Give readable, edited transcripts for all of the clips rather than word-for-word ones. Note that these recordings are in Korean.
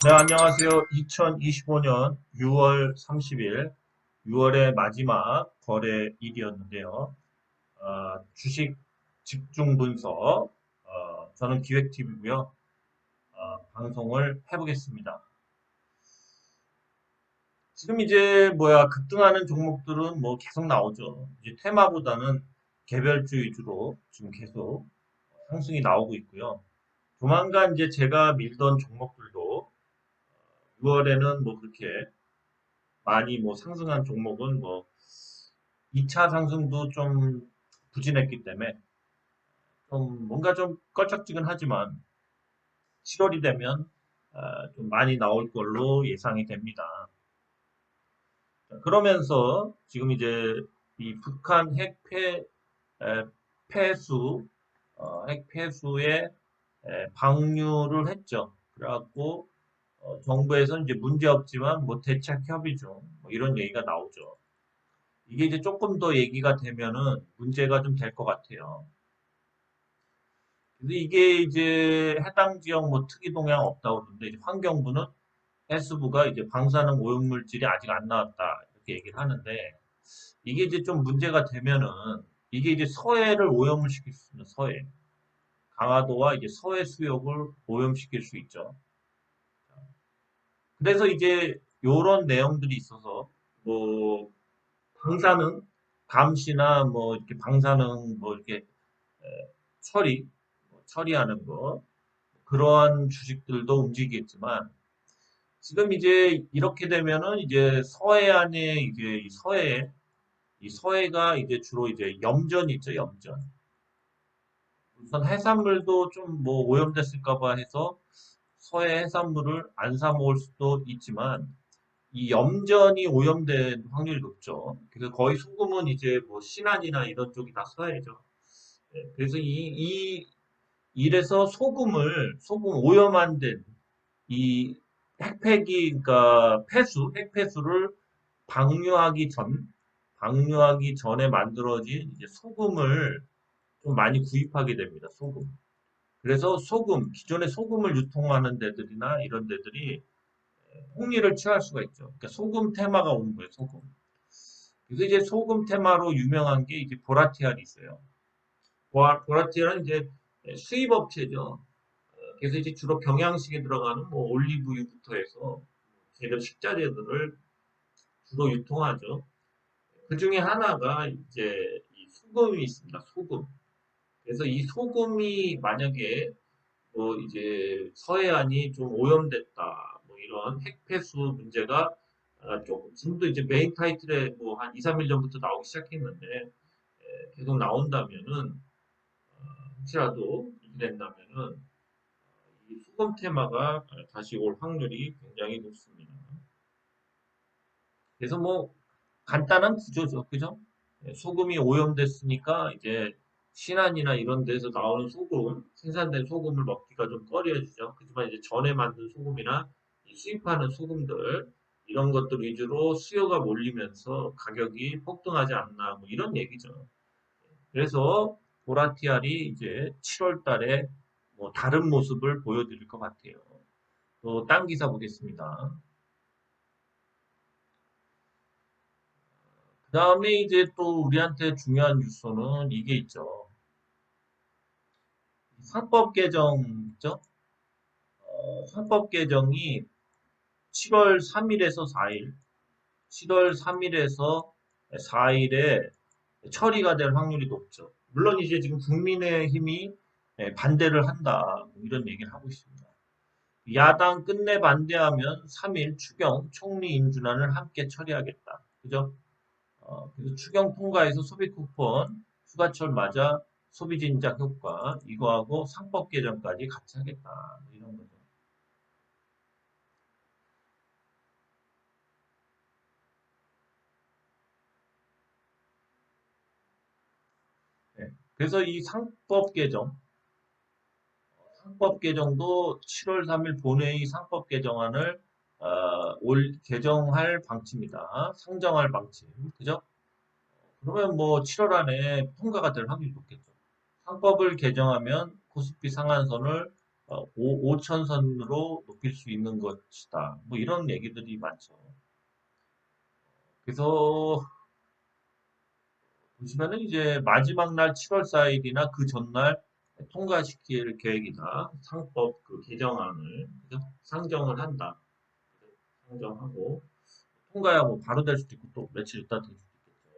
네, 안녕하세요. 2025년 6월 30일, 6월의 마지막 거래일이었는데요. 주식 집중 분석, 저는 기획팀이고요. 방송을 해보겠습니다. 지금 이제 급등하는 종목들은 뭐 계속 나오죠. 이제 테마보다는 개별주 위주로 지금 계속 상승이 나오고 있고요. 조만간 이제 제가 밀던 종목들도 6월에는 뭐 그렇게 많이 뭐 상승한 종목은 뭐 2차 상승도 좀 부진했기 때문에 좀 뭔가 좀 껄쩍지근하지만 7월이 되면 좀 많이 나올 걸로 예상이 됩니다. 자, 그러면서 지금 이제 이 북한 폐수, 핵 폐수에 방류를 했죠. 그래갖고 정부에서는 이제 문제 없지만 뭐 대책 협의 중뭐 이런 얘기가 나오죠. 이게 이제 조금 더 얘기가 되면은 문제가 좀 될 것 같아요. 근데 이게 이제 해당 지역 뭐 특이 동향 없다고 그러는데 이제 환경부는 해수부가 이제 방사능 오염물질이 아직 안 나왔다 이렇게 얘기를 하는데 이게 이제 좀 문제가 되면은 이게 이제 서해를 오염을 시킬 수 있는 서해 강화도와 이제 서해 수역을 오염시킬 수 있죠. 그래서 이제 요런 내용들이 있어서 뭐 방사능 감시나 뭐 이렇게 방사능 뭐 이렇게 처리, 처리하는 거, 그러한 주식들도 움직이겠지만, 지금 이제 이렇게 되면은 이제 서해안에 이제 이 서해가 이제 주로 이제 염전이 있죠, 염전. 우선 해산물도 좀 뭐 오염됐을까 봐 해서 서해 해산물을 안 사 먹을 수도 있지만, 이 염전이 오염된 확률이 높죠. 그래서 거의 소금은 이제 뭐 신안이나 이런 쪽이 다 서해죠. 그래서 이래서 소금 오염한 된 이 그러니까 핵폐수를 방류하기 방류하기 전에 만들어진 이제 소금을 좀 많이 구입하게 됩니다. 소금. 그래서 기존에 소금을 유통하는 데들이나 이런 데들이 폭리를 취할 수가 있죠. 그러니까 소금 테마가 오는 거예요, 소금. 그래서 이제 소금 테마로 유명한 게 이제 보라티알이 있어요. 보라티알은 이제 수입 업체죠. 그래서 이제 주로 경양식에 들어가는 뭐 올리브유부터 해서 재료 식자재들을 주로 유통하죠. 그 중에 하나가 이제 이 소금이 있습니다. 소금. 그래서 이 소금이 만약에 뭐 이제 서해안이 좀 오염됐다. 뭐 이런 핵폐수 문제가 조금 지금도 이제 메인 타이틀에 뭐 한 2, 3일 전부터 나오기 시작했는데 계속 나온다면은 혹시라도 이된다면은 이 수검 테마가 다시 올 확률이 굉장히 높습니다. 그래서 뭐 간단한 구조죠, 그죠? 소금이 오염됐으니까 이제 신안이나 이런 데서 나오는 생산된 소금을 먹기가 좀 꺼려지죠. 하지만 이제 전에 만든 소금이나 수입하는 소금들 이런 것들 위주로 수요가 몰리면서 가격이 폭등하지 않나 뭐 이런 얘기죠. 그래서 보라티알이 이제 7월 달에 뭐 다른 모습을 보여드릴 것 같아요. 또 딴 기사 보겠습니다. 그 다음에 이제 또 우리한테 중요한 뉴스는 이게 있죠. 상법 개정 있죠? 상법 개정이 7월 3일에서 4일, 7월 3일에서 4일에 처리가 될 확률이 높죠. 물론 이제 지금 국민의힘이 반대를 한다. 뭐 이런 얘기를 하고 있습니다. 야당 끝내 반대하면 3일 추경 총리 인준안을 함께 처리하겠다. 그죠? 그래서 추경 통과해서 소비 쿠폰, 휴가철 맞아 소비 진작 효과, 이거하고 상법 개정까지 같이 하겠다. 뭐 이런 거죠. 네. 그래서 이 상법 개정도 7월 3일 본회의 상법 개정안을 개정할 방침이다. 상정할 방침. 그죠? 그러면 뭐 7월 안에 통과가 될 확률이 높겠죠. 상법을 개정하면 코스피 상한선을 5천선으로 높일 수 있는 것이다. 뭐 이런 얘기들이 많죠. 그래서 보시면은 이제 마지막 날 7월 4일이나 그 전날 통과시킬 계획이다. 상법 그 개정안을 그죠? 상정을 한다. 상정하고 통과야 뭐 바로 될 수도 있고 또 며칠 있다 될 수도 있겠죠.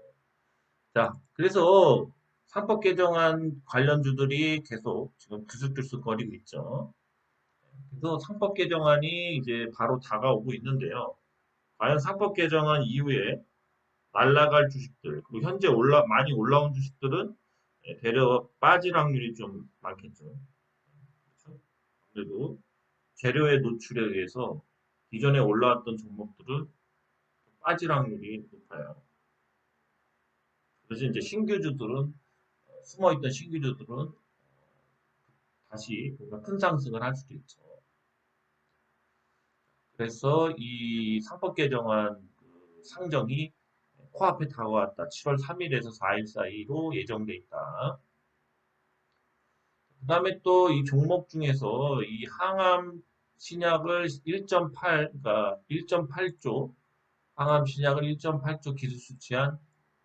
자, 그래서 상법 개정안 관련주들이 계속 지금 들쑥들쑥거리고 있죠. 그래서 상법 개정안이 이제 바로 다가오고 있는데요. 과연 상법 개정안 이후에 날라갈 주식들, 그리고 현재 많이 올라온 주식들은 대려 빠질 확률이 좀 많겠죠. 그렇죠? 그래도 재료의 노출에 의해서 기존에 올라왔던 종목들은 빠질 확률이 높아요. 그래서 이제 신규주들은 숨어있던 신규주들은 다시 뭔가 큰 상승을 할 수도 있죠. 그래서 이 상법 개정안 그 상정이 코앞에 다가왔다. 7월 3일에서 4일 사이로 예정돼 있다. 그 다음에 또 이 종목 중에서 이 항암 신약을 1.8, 그러니까 1.8조, 항암 신약을 1.8조 기술 수치한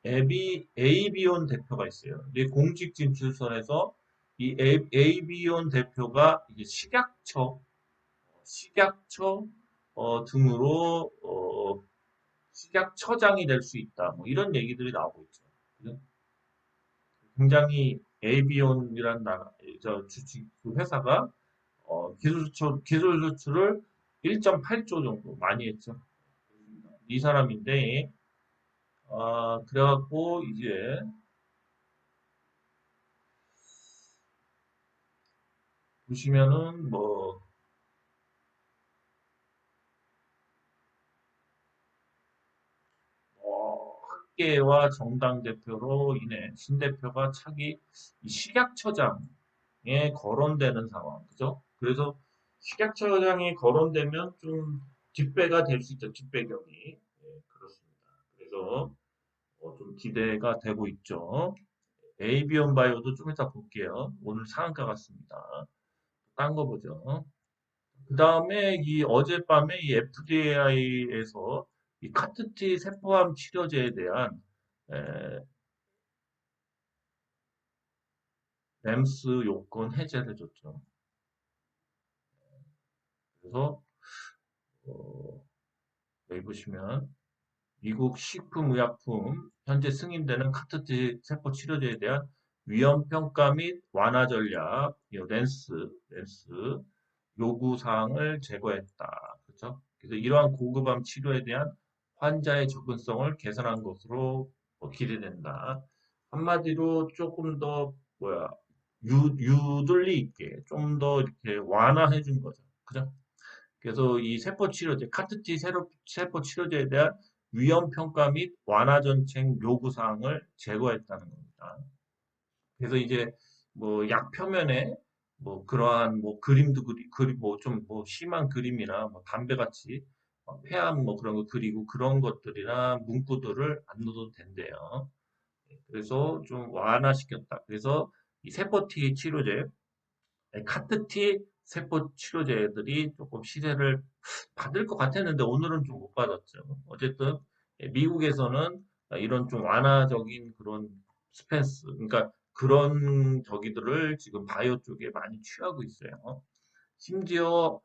에이비온 대표가 있어요. 이 공식 진출선에서 이 에이비온 대표가 이제 식약처 등으로 식약처장이 될 수 있다. 뭐 이런 얘기들이 나오고 있죠. 그죠? 굉장히 에이비온이라는 그 회사가 기술 수출을 1.8조 정도 많이 했죠. 이 사람인데 그래갖고 이제 보시면은 뭐 학계와 정당 대표로 인해 신 대표가 차기 이 식약처장에 거론되는 상황, 그죠? 그래서 식약처장이 거론되면 좀 뒷배가 될 수 있죠, 뒷배경이. 그렇습니다. 그래서 좀 기대가 되고 있죠. 에이비온 바이오도 좀 이따 볼게요. 오늘 상한가 같습니다. 딴 거 보죠. 그 다음에 이 어젯밤에 이 FDA에서 이 카트티 세포암 치료제에 대한 에, 램스 요건 해제를 해줬죠. 그래서 어, 여기 보시면 미국 식품의약품 현재 승인되는 카트티 세포 치료제에 대한 위험 평가 및 완화 전략, 이 랜스 요구 사항을 제거했다. 그렇죠? 그래서 이러한 고급암 치료에 대한 환자의 접근성을 개선한 것으로 기대된다. 한마디로 조금 더 유들리 있게 좀 더 이렇게 완화해 준 거죠. 그죠? 그래서 이 세포 치료제, 카트티 세포 치료제에 대한 위험 평가 및 완화 정책 요구 사항을 제거했다는 겁니다. 그래서 이제 뭐 약 표면에 뭐 그러한 뭐 그림도 그리 뭐 좀 뭐 심한 그림이나 뭐 담배 같이 폐암 뭐 그런 거 그리고 그런 것들이나 문구들을 안 넣어도 된대요. 그래서 좀 완화시켰다. 그래서 이 세포티 치료제, 카트티 세포 치료제들이 조금 시세를 받을 것 같았는데 오늘은 좀 못 받았죠. 어쨌든 미국에서는 이런 좀 완화적인 그런 스탠스, 그러니까 그런 저기들을 지금 바이오 쪽에 많이 취하고 있어요. 심지어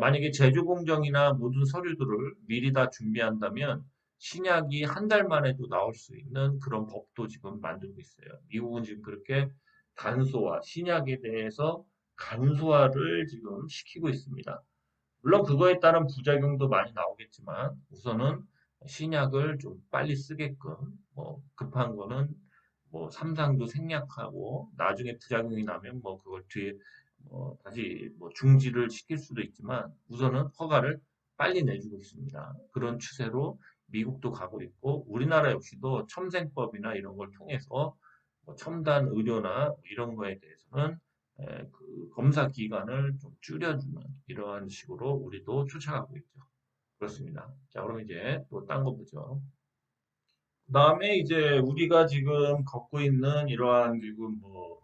만약에 제조 공정이나 모든 서류들을 미리 다 준비한다면 신약이 한 달 만에도 나올 수 있는 그런 법도 지금 만들고 있어요. 미국은 지금 그렇게 간소화, 신약에 대해서 간소화를 지금 시키고 있습니다. 물론 그거에 따른 부작용도 많이 나오겠지만 우선은 신약을 좀 빨리 쓰게끔 뭐 급한 거는 뭐 삼상도 생략하고 나중에 부작용이 나면 뭐 그걸 뒤에 뭐 다시 뭐 중지를 시킬 수도 있지만 우선은 허가를 빨리 내주고 있습니다. 그런 추세로 미국도 가고 있고 우리나라 역시도 첨생법이나 이런 걸 통해서 뭐 첨단 의료나 뭐 이런 거에 대해서는 그 검사 기간을 좀 줄여주는 이러한 식으로 우리도 쫓아가고 있죠. 그렇습니다. 자, 그럼 이제 또 딴 거 보죠. 그다음에 이제 우리가 지금 겪고 있는 이러한 지금 뭐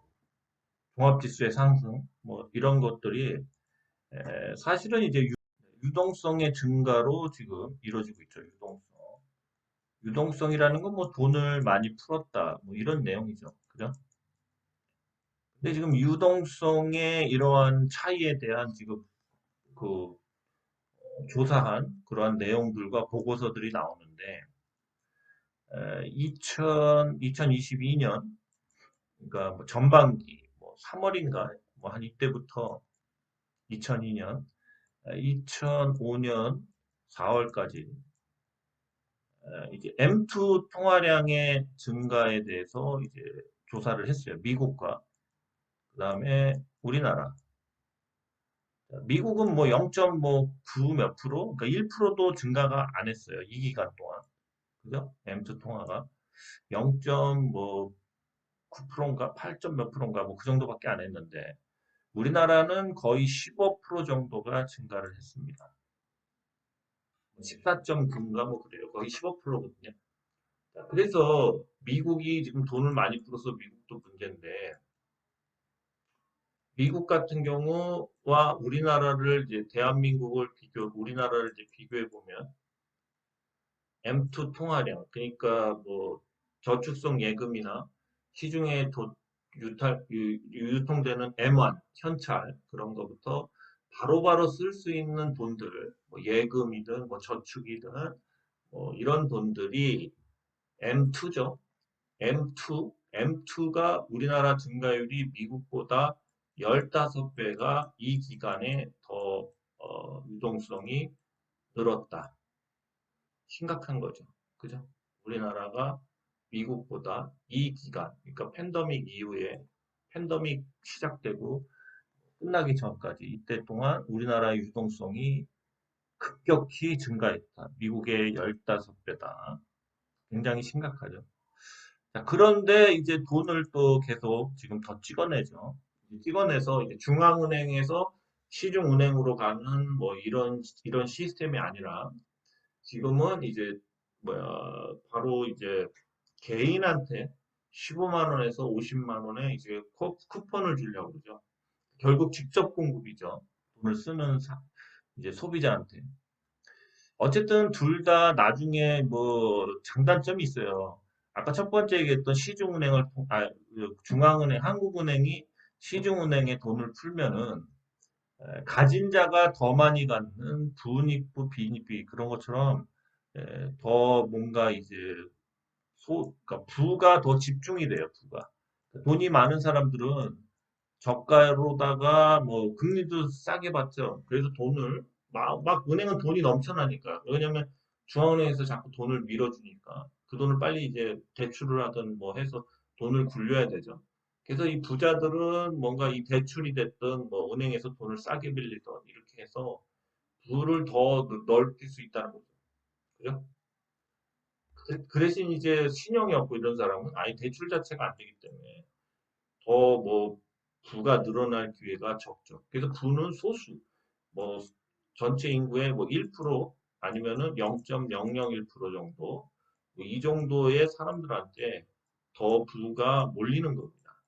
종합지수의 상승, 뭐 이런 것들이 사실은 이제 유동성의 증가로 지금 이루어지고 있죠. 유동성. 유동성이라는 건 뭐 돈을 많이 풀었다, 뭐 이런 내용이죠. 그죠? 근데 지금 유동성의 이러한 차이에 대한 지금 그 조사한 그러한 내용들과 보고서들이 나오는데, 2022년, 그러니까 뭐 전반기, 뭐 3월인가, 뭐 한 이때부터 2002년, 2005년 4월까지 이제 M2 통화량의 증가에 대해서 이제 조사를 했어요. 미국과 그다음에 우리나라. 미국은 뭐 0.9 몇 프로, 그러니까 1%도 증가가 안 했어요. 이 기간 동안. 그죠? M2 통화가 0.9%인가 8점 몇 프로인가 뭐 그 정도밖에 안 했는데 우리나라는 거의 15% 정도가 증가를 했습니다. 14.9인가 뭐 그래요. 거의 15%거든요. 그래서 미국이 지금 돈을 많이 풀어서 미국도 문제인데 미국 같은 경우와 우리나라를 이제 우리나라를 이제 비교해 보면 M2 통화량 그러니까 뭐 저축성 예금이나 시중에 유통되는 M1 현찰 그런 거부터 바로바로 쓸 수 있는 돈들 뭐 예금이든 뭐 저축이든 뭐 이런 돈들이 M2죠. M2가 우리나라 증가율이 미국보다 15배가 이 기간에 더 유동성이 늘었다. 심각한 거죠. 그죠? 우리나라가 미국보다 이 기간, 그러니까 팬더믹 시작되고 끝나기 전까지 이때 동안 우리나라의 유동성이 급격히 증가했다. 미국의 15배다. 굉장히 심각하죠. 자, 그런데 이제 돈을 또 계속 지금 더 찍어내죠. 찍어내서 이제 중앙은행에서 시중은행으로 가는 뭐 이런 시스템이 아니라 지금은 이제 뭐야 바로 이제 개인한테 15만 원에서 50만 원에 이제 쿠폰을 주려고 그러죠. 결국 직접 공급이죠. 돈을 쓰는 이제 소비자한테. 어쨌든 둘 다 나중에 뭐 장단점이 있어요. 아까 첫 번째 얘기했던 중앙은행, 한국은행이 시중은행에 돈을 풀면은 가진 자가 더 많이 갖는 부익부, 빈익비 그런 것처럼 더 뭔가 이제 그러니까 부가 더 집중이 돼요, 부가. 돈이 많은 사람들은 저가로다가 뭐 금리도 싸게 받죠. 그래서 돈을 막 은행은 돈이 넘쳐나니까. 왜냐면 중앙은행에서 자꾸 돈을 밀어주니까 그 돈을 빨리 이제 대출을 하든 뭐 해서 돈을 굴려야 되죠. 그래서 이 부자들은 뭔가 이 대출이 됐든 뭐 은행에서 돈을 싸게 빌리든 이렇게 해서 부를 더 넓힐 수 있다는 거죠. 그죠? 그 대신 이제 신용이 없고 이런 사람은 아예 대출 자체가 안 되기 때문에 더 뭐 부가 늘어날 기회가 적죠. 그래서 부는 소수, 뭐 전체 인구의 뭐 1% 아니면은 0.001% 정도 뭐이 정도의 사람들한테 더 부가 몰리는 겁니다.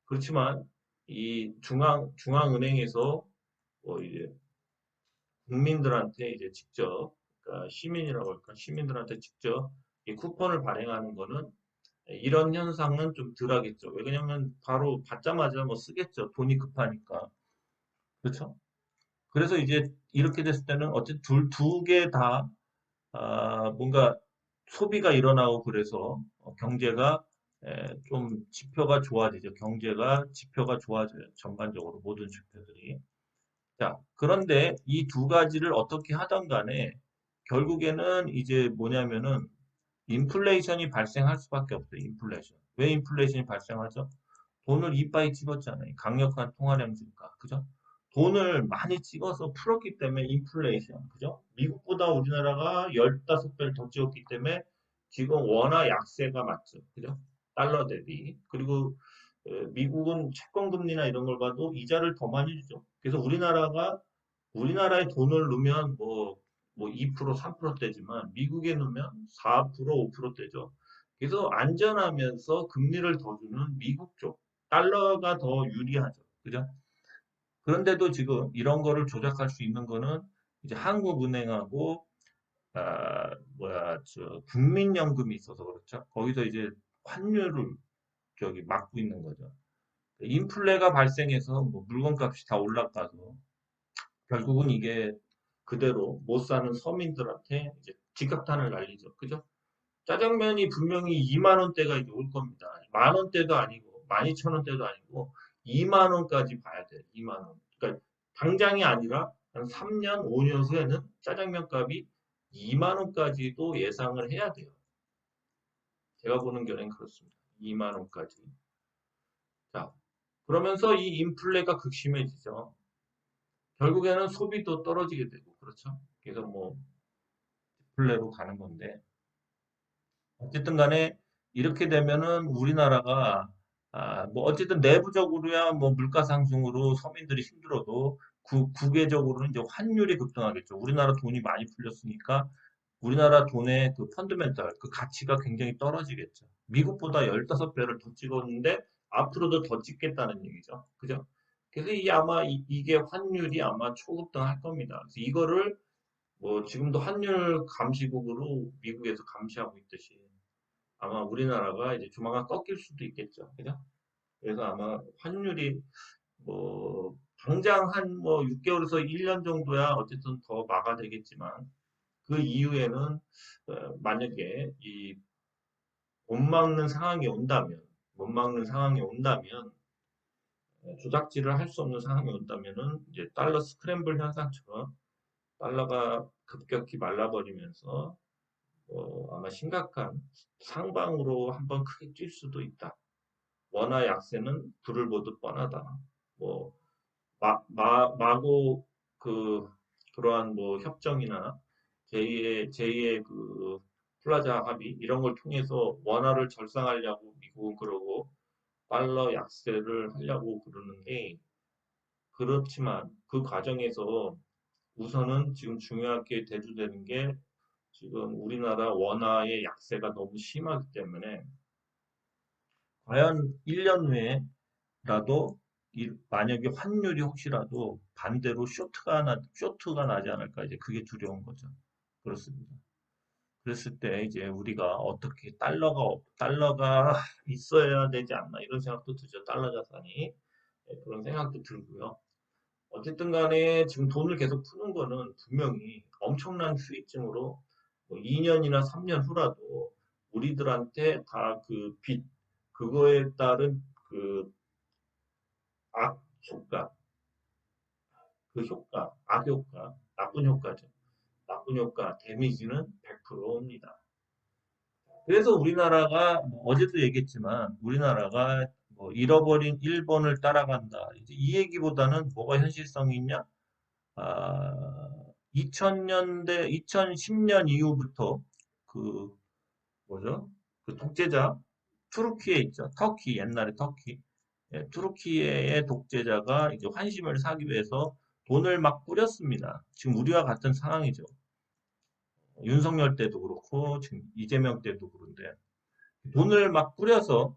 그렇지만 이 중앙은행에서 뭐 이제 국민들한테 이제 직접 그러니까 시민이라고 할까 시민들한테 직접 이 쿠폰을 발행하는 거는 이런 현상은 좀 덜하겠죠. 왜냐면 바로 받자마자 뭐 쓰겠죠. 돈이 급하니까. 그렇죠? 그래서 이제 이렇게 됐을 때는 어쨌든 두 개 다, 뭔가 소비가 일어나고 그래서 경제가 좀 지표가 좋아지죠. 경제가 지표가 좋아져요. 전반적으로 모든 지표들이. 자, 그런데 이 두 가지를 어떻게 하던 간에 결국에는 이제 뭐냐면은 인플레이션이 발생할 수밖에 없어요. 인플레이션. 왜 인플레이션이 발생하죠? 돈을 이빠이 찍었잖아요. 강력한 통화량 증가. 그죠? 돈을 많이 찍어서 풀었기 때문에 인플레이션. 그죠? 미국보다 우리나라가 15배를 더 찍었기 때문에 지금 원화 약세가 맞죠. 그죠? 달러 대비. 그리고 미국은 채권금리나 이런 걸 봐도 이자를 더 많이 주죠. 그래서 우리나라에 돈을 넣으면 뭐 2%, 3%대지만 미국에 넣으면 4%, 5%대죠. 그래서 안전하면서 금리를 더 주는 미국 쪽. 달러가 더 유리하죠. 그죠? 그런데도 지금 이런 거를 조작할 수 있는 거는 이제 한국은행하고 국민연금이 있어서 그렇죠. 거기서 이제 환율을 저기 막고 있는 거죠. 인플레가 발생해서 뭐 물건값이 다 올라가서 결국은 이게 그대로 못 사는 서민들한테 이제 직격탄을 날리죠. 그죠? 짜장면이 분명히 2만 원대가 이제 올 겁니다. 만 원대도 아니고 12,000원대도 아니고 2만 원까지 봐야 돼요. 2만 원. 그러니까 당장이 아니라 한 3년, 5년 후에는 짜장면 값이 2만 원까지도 예상을 해야 돼요. 제가 보는 견해는 그렇습니다. 2만 원까지. 자, 그러면서 이 인플레가 극심해지죠. 결국에는 소비도 떨어지게 되고 그렇죠. 그래서 뭐 인플레로 가는 건데 어쨌든 간에 이렇게 되면은 우리나라가 뭐 어쨌든 내부적으로야 뭐 물가 상승으로 서민들이 힘들어도 국외적으로는 이제 환율이 급등하겠죠. 우리나라 돈이 많이 풀렸으니까 우리나라 돈의 그 펀드멘탈, 그 가치가 굉장히 떨어지겠죠. 미국보다 15배를 더 찍었는데 앞으로도 더 찍겠다는 얘기죠. 그죠? 그래서 아마 이게 환율이 아마 초급등할 겁니다. 그래서 이거를 뭐 지금도 환율 감시국으로 미국에서 감시하고 있듯이 아마 우리나라가 이제 조만간 꺾일 수도 있겠죠. 그죠? 그래서 아마 환율이 뭐 당장 한 뭐 6개월에서 1년 정도야 어쨌든 더 막아되겠지만 그 이후에는 만약에 이 못 막는 상황이 온다면 못 막는 상황이 온다면 조작질을 할 수 없는 상황이 온다면은 이제 달러 스크램블 현상처럼 달러가 급격히 말라버리면서 아마 심각한 상방으로 한번 크게 뛸 수도 있다. 원화 약세는 불을 보듯 뻔하다. 뭐 마고 그러한 뭐 협정이나 제2의 그 플라자 합의 이런 걸 통해서 원화를 절상하려고 미국은 그러고 달러 약세를 하려고 그러는데 그렇지만 그 과정에서 우선은 지금 중요하게 대두되는 게 지금 우리나라 원화의 약세가 너무 심하기 때문에 과연 1년 후에라도 만약에 환율이 혹시라도 반대로 쇼트가 나지 않을까 이제 그게 두려운 거죠. 그렇습니다. 그랬을 때 이제 우리가 어떻게 달러가 있어야 되지 않나 이런 생각도 들죠. 달러 자산이 그런 생각도 들고요. 어쨌든 간에 지금 돈을 계속 푸는 거는 분명히 엄청난 수익증으로 뭐 2년이나 3년 후라도 우리들한테 다 그 빚, 그거에 따른 그 효과, 악효과, 나쁜 효과죠. 나쁜 효과, 데미지는 100%입니다. 그래서 우리나라가 뭐 어제도 얘기했지만 우리나라가 뭐 잃어버린 일본을 따라간다. 이제 이 얘기보다는 뭐가 현실성이 있냐? 2000년대, 2010년 이후부터 그 뭐죠? 그 독재자 투르키에 있죠. 터키 옛날에 터키. 예, 투르키의 독재자가 이제 환심을 사기 위해서 돈을 막 뿌렸습니다. 지금 우리와 같은 상황이죠. 윤석열 때도 그렇고 지금 이재명 때도 그런데 돈을 막 뿌려서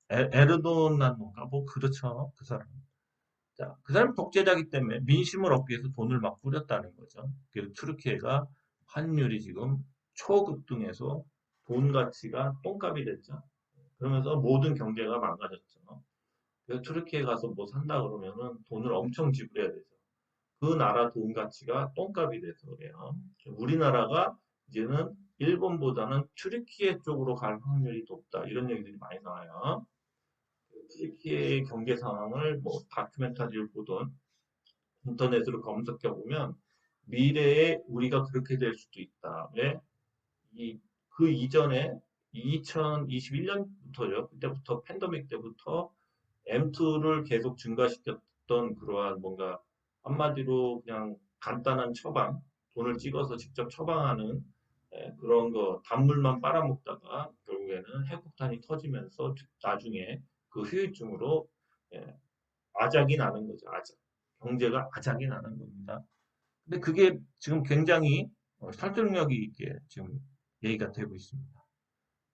에르도난인가 뭐 그렇죠. 그 사람. 자, 그 사람 독재자기 때문에 민심을 얻기 위해서 돈을 막 뿌렸다는 거죠. 그래서 투르키예가 환율이 지금 초급등해서 돈 가치가 똥값이 됐죠. 그러면서 모든 경제가 망가졌죠. 그래서 투르키에 가서 뭐 산다 그러면은 돈을 엄청 지불해야 되죠. 그 나라 돈 가치가 똥값이 돼서 그래요. 우리나라가 이제는 일본보다는 튀르키예 쪽으로 갈 확률이 높다. 이런 얘기들이 많이 나와요. 튀르키예의 경제 상황을 뭐 다큐멘터리를 보던 인터넷으로 검색해 보면 미래에 우리가 그렇게 될 수도 있다. 왜? 그 이전에 2021년부터요. 그때부터 팬데믹 때부터 M2를 계속 증가시켰던 그러한 뭔가 한마디로 그냥 간단한 처방, 돈을 찍어서 직접 처방하는 그런 거 단물만 빨아먹다가 결국에는 핵폭탄이 터지면서 나중에 그 후유증으로 예, 아작이 나는 거죠. 아작. 경제가 아작이 나는 겁니다. 근데 그게 지금 굉장히 설득력이 있게 지금 얘기가 되고 있습니다.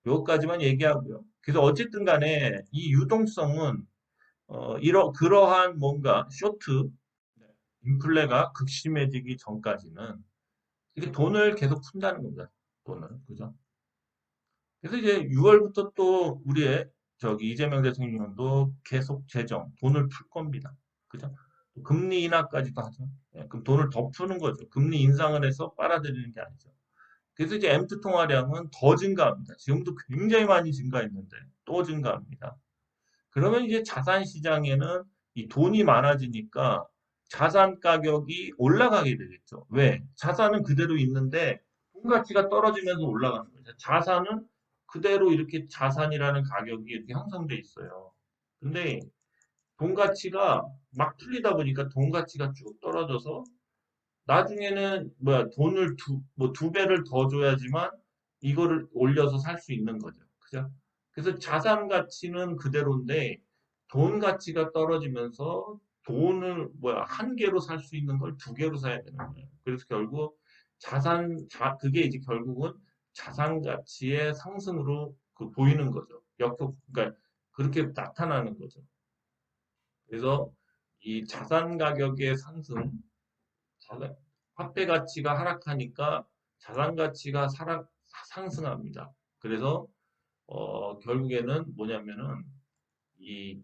요것까지만 얘기하고요. 그래서 어쨌든 간에 이 유동성은 그러한 뭔가 쇼트 인플레가 극심해지기 전까지는 이렇게 돈을 계속 푼다는 겁니다. 돈을. 그죠? 그래서 이제 6월부터 또 우리의 저기 이재명 대통령도 계속 돈을 풀 겁니다. 그죠? 금리 인하까지도 하죠. 예, 그럼 돈을 더 푸는 거죠. 금리 인상을 해서 빨아들이는 게 아니죠. 그래서 이제 MT 통화량은 더 증가합니다. 지금도 굉장히 많이 증가했는데 또 증가합니다. 그러면 이제 자산 시장에는 이 돈이 많아지니까 자산 가격이 올라가게 되겠죠. 왜? 자산은 그대로 있는데 돈 가치가 떨어지면서 올라가는 거죠. 자산은 그대로 이렇게 자산이라는 가격이 이렇게 형성돼 있어요. 근데 돈 가치가 막 풀리다 보니까 돈 가치가 쭉 떨어져서 나중에는 뭐야 돈을 두 배를 더 줘야지만 이거를 올려서 살 수 있는 거죠. 그죠? 그래서 자산 가치는 그대로인데 돈 가치가 떨어지면서 돈을 뭐야 한 개로 살 수 있는 걸 두 개로 사야 되는 거예요. 그래서 결국 그게 이제 결국은 자산 가치의 상승으로 보이는 거죠. 그러니까 그렇게 나타나는 거죠. 그래서 이 자산 가격의 자산, 화폐 가치가 하락하니까 자산 가치가 상승합니다. 그래서 결국에는 뭐냐면은 이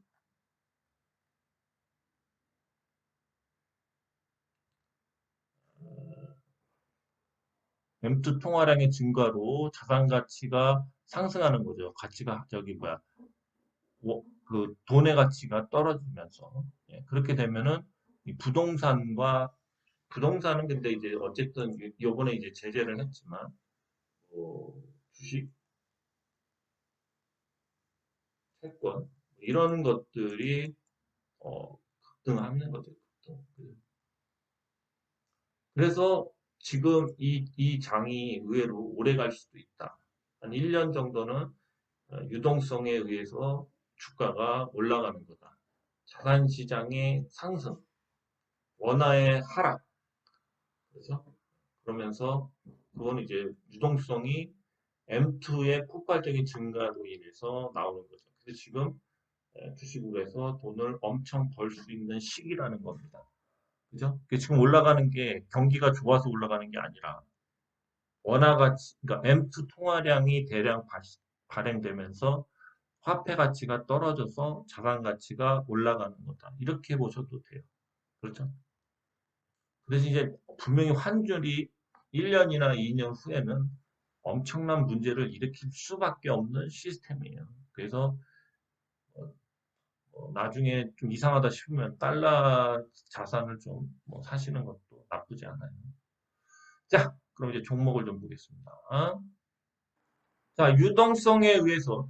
M2 통화량의 증가로 자산 가치가 상승하는 거죠. 가치가 저기 뭐야 그 돈의 가치가 떨어지면서 예, 그렇게 되면은 이 부동산은 근데 이제 어쨌든 요번에 이제 제재를 했지만 주식, 채권 이런 것들이 급등하는 거죠. 급등. 그래서 지금 이 장이 의외로 오래 갈 수도 있다. 한 1년 정도는 유동성에 의해서 주가가 올라가는 거다. 자산 시장의 상승, 원화의 하락. 그래서 그러면서 그건 이제 유동성이 M2의 폭발적인 증가로 인해서 나오는 거죠. 그래서 지금 주식으로 해서 돈을 엄청 벌 수 있는 시기라는 겁니다. 그죠? 지금 올라가는 게 경기가 좋아서 올라가는 게 아니라 원화 가치, 그러니까 M2 통화량이 대량 발행되면서 화폐 가치가 떨어져서 자산 가치가 올라가는 거다. 이렇게 보셔도 돼요. 그렇죠? 그래서 이제 분명히 환율이 1년이나 2년 후에는 엄청난 문제를 일으킬 수밖에 없는 시스템이에요. 그래서 나중에 좀 이상하다 싶으면 달러 자산을 좀뭐 사시는 것도 나쁘지 않아요. 자, 그럼 이제 종목을 좀 보겠습니다. 자, 유동성에 의해서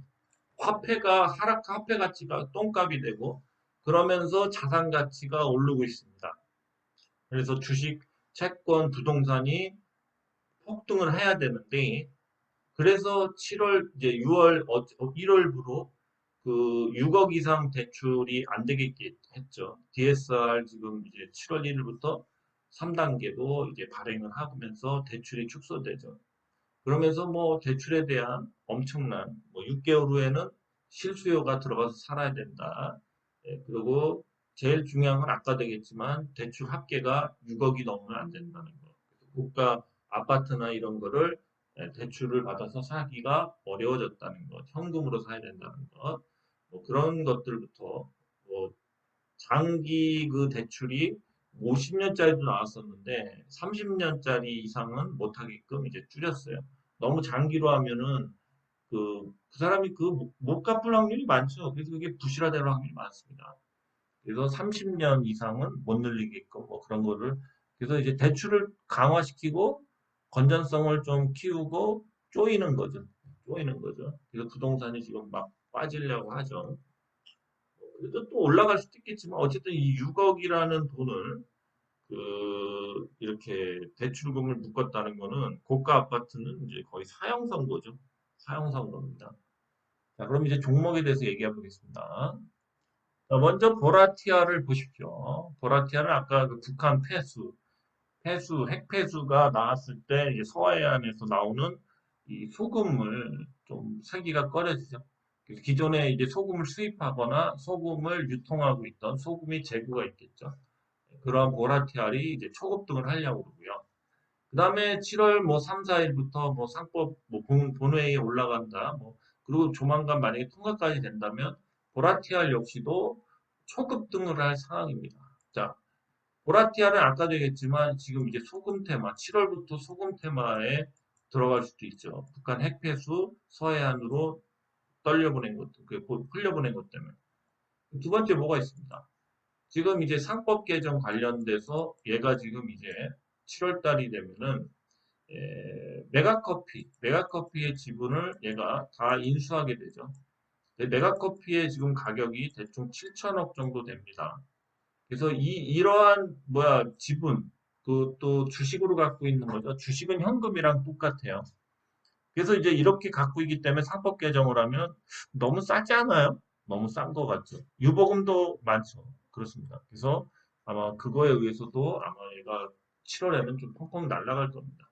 화폐 가치가 똥값이 되고 그러면서 자산 가치가 오르고 있습니다. 그래서 주식, 채권, 부동산이 폭등을 해야 되는데 그래서 7월 이제 1월부로 그 6억 이상 대출이 안 되겠게 했죠. DSR 지금 이제 7월 1일부터 3단계도 이제 발행을 하면서 대출이 축소되죠. 그러면서 뭐 대출에 대한 엄청난 뭐 6개월 후에는 실수요가 들어가서 살아야 된다. 예, 그리고 제일 중요한 건 아까 되겠지만 대출 합계가 6억이 넘으면 안 된다는 거. 고가 아파트나 이런 거를 대출을 받아서 사기가 어려워졌다는 것, 현금으로 사야 된다는 것, 뭐 그런 것들부터 뭐 장기 그 대출이 50년짜리도 나왔었는데 30년짜리 이상은 못하게끔 이제 줄였어요. 너무 장기로 하면은 그 사람이 못 갚을 확률이 많죠. 그래서 그게 부실화될 확률이 많습니다. 그래서 30년 이상은 못 늘리게끔 뭐 그런 거를 그래서 이제 대출을 강화시키고 건전성을 좀 키우고 쪼이는 거죠. 쪼이는 거죠. 그래서 부동산이 지금 막 빠지려고 하죠. 그래도 또 올라갈 수도 있겠지만 어쨌든 이 6억이라는 돈을 이렇게 대출금을 묶었다는 거는 고가 아파트는 이제 거의 사형선고죠. 사형선고입니다. 자, 그럼 이제 종목에 대해서 얘기해 보겠습니다. 자, 먼저 보라티아를 보십시오. 보라티아는 아까 그 북한 핵폐수가 나왔을 때 이제 서해안에서 나오는 이 소금을 좀 세기가 꺼려지죠. 그래서 기존에 이제 소금을 수입하거나 소금을 유통하고 있던 소금이 재고가 있겠죠. 그런 보라티알이 이제 초급등을 하려고 그러고요. 그 다음에 7월 뭐 3, 4일부터 뭐 상법 뭐 본회의에 올라간다. 뭐 그리고 조만간 만약에 통과까지 된다면 보라티알 역시도 초급등을 할 상황입니다. 자, 보라티알은 아까도 얘기했지만 지금 이제 소금 테마, 7월부터 소금 테마에 들어갈 수도 있죠. 북한 핵폐수 서해안으로 떨려보낸 것, 흘려보낸 것 때문에. 두 번째 뭐가 있습니다. 지금 이제 상법 개정 관련돼서 얘가 지금 이제 7월 달이 되면은 메가커피의 지분을 얘가 다 인수하게 되죠. 메가커피의 지금 가격이 대충 7천억 정도 됩니다. 그래서 이러한 지분 그 또 주식으로 갖고 있는 거죠. 주식은 현금이랑 똑같아요. 그래서 이제 이렇게 갖고 있기 때문에 상법 개정을 하면 너무 싸지 않아요? 너무 싼 것 같죠. 유보금도 많죠. 그렇습니다. 그래서 아마 그거에 의해서도 아마 얘가 7월에는 좀 펑펑 날아갈 겁니다.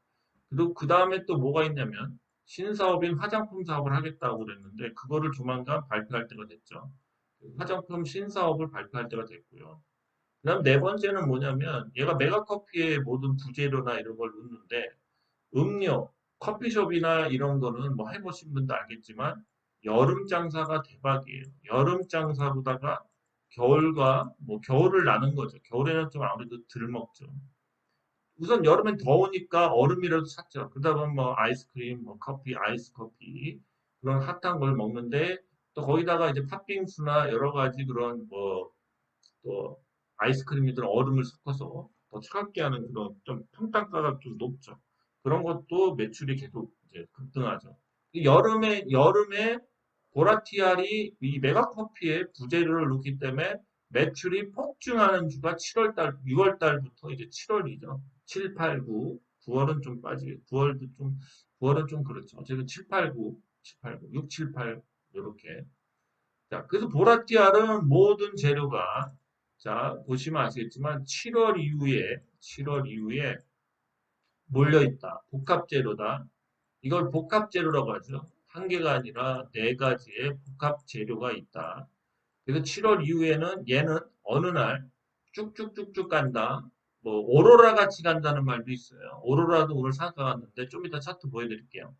그리고 그 다음에 또 뭐가 있냐면 신사업인 화장품 사업을 하겠다고 그랬는데 그거를 조만간 발표할 때가 됐죠. 화장품 신사업을 발표할 때가 됐고요. 그다음 네 번째는 뭐냐면 얘가 메가커피의 모든 부재료나 이런 걸 넣는데 음료, 커피숍이나 이런 거는 뭐 해보신 분도 알겠지만 여름 장사가 대박이에요. 여름 장사로다가 겨울과 뭐 겨울을 나는 거죠. 겨울에는 좀 아무래도 덜 먹죠. 우선 여름엔 더우니까 얼음이라도 샀죠. 그러다 보면 뭐 아이스크림, 뭐 커피, 아이스 커피 그런 핫한 걸 먹는데 또 거기다가 이제 팥빙수나 여러 가지 그런 뭐 또 아이스크림이든 얼음을 섞어서 더 차갑게 하는 그런 좀 평단가가 좀 높죠. 그런 것도 매출이 계속 이제 급등하죠. 여름에 보라티알이 이 메가커피에 부재료를 넣기 때문에 매출이 폭증하는 주가 7월 달, 6월 달부터 이제 7월이죠. 7, 8, 9, 9월은 좀 빠지게, 9월은 좀 그렇죠. 어쨌든 7, 8, 9, 7, 8, 9, 6, 7, 8, 이렇게. 자, 그래서 보라티알은 모든 재료가, 자, 보시면 아시겠지만 7월 이후에 몰려있다. 복합재료다. 이걸 복합재료라고 하죠. 한 개가 아니라 네 가지의 복합재료가 있다. 그래서 7월 이후에는 얘는 어느 날 쭉쭉쭉쭉 간다. 뭐 오로라 같이 간다는 말도 있어요. 오로라도 오늘 상가 갔는데 좀 이따 차트 보여드릴게요.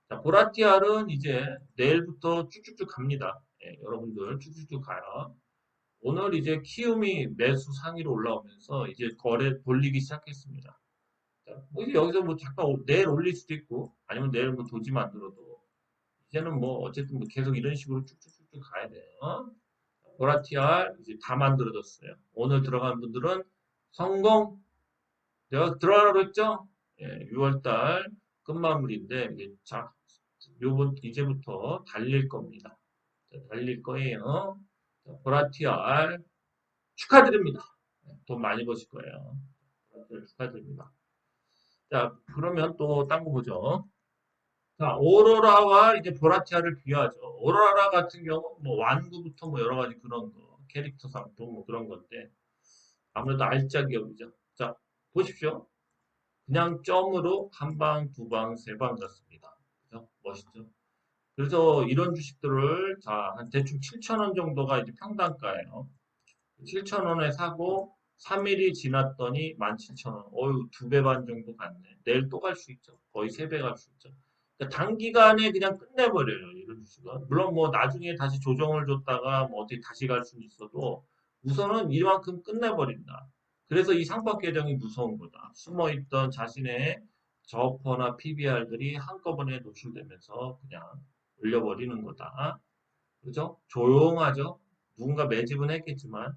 자, 보라티알은 이제 내일부터 쭉쭉쭉 갑니다. 예, 여러분들 쭉쭉쭉 가요. 오늘 이제 키움이 매수 상위로 올라오면서 이제 거래 돌리기 시작했습니다. 자, 뭐 이제 여기서 뭐 잠깐 내일 올릴 수도 있고 아니면 내일 뭐 도지 만들어도 이제는 뭐 어쨌든 뭐 계속 이런 식으로 쭉쭉쭉쭉 가야 돼요. 보라티알 이제 다 만들어졌어요. 오늘 들어간 분들은 성공. 내가 들어가라고 했죠? 예, 6월달 끝마무리인데 이제 자, 이제부터 달릴 겁니다. 자, 달릴 거예요. 자, 보라티알 축하드립니다. 돈 많이 버실 거예요. 보라티알 축하드립니다. 자, 그러면 또 딴 거 보죠. 자, 오로라와 이제 보라티아를 비교하죠. 오로라 같은 경우 뭐 완구부터 뭐 여러 가지 그런 거, 캐릭터상 또뭐 그런 건데 아무래도 알짜 기업이죠. 자, 보십시오. 그냥 점으로 한 방, 두 방, 세 방 같습니다. 그죠? 멋있죠? 그래서 이런 주식들을 자, 한 대충 7,000원 정도가 이제 평단가예요. 7,000원에 사고 3일이 지났더니 17,000원. 어유, 두 배 반 정도 갔네. 내일 또 갈 수 있죠. 거의 세 배 갈 수 있죠. 그러니까 단기간에 그냥 끝내버려요. 이런 주식은. 물론 뭐 나중에 다시 조정을 줬다가 뭐 어떻게 다시 갈 수는 있어도 우선은 이만큼 끝내버린다. 그래서 이 상법 개정이 무서운 거다. 숨어있던 자신의 저퍼나 PBR들이 한꺼번에 노출되면서 그냥 올려버리는 거다. 그죠? 조용하죠? 누군가 매집은 했겠지만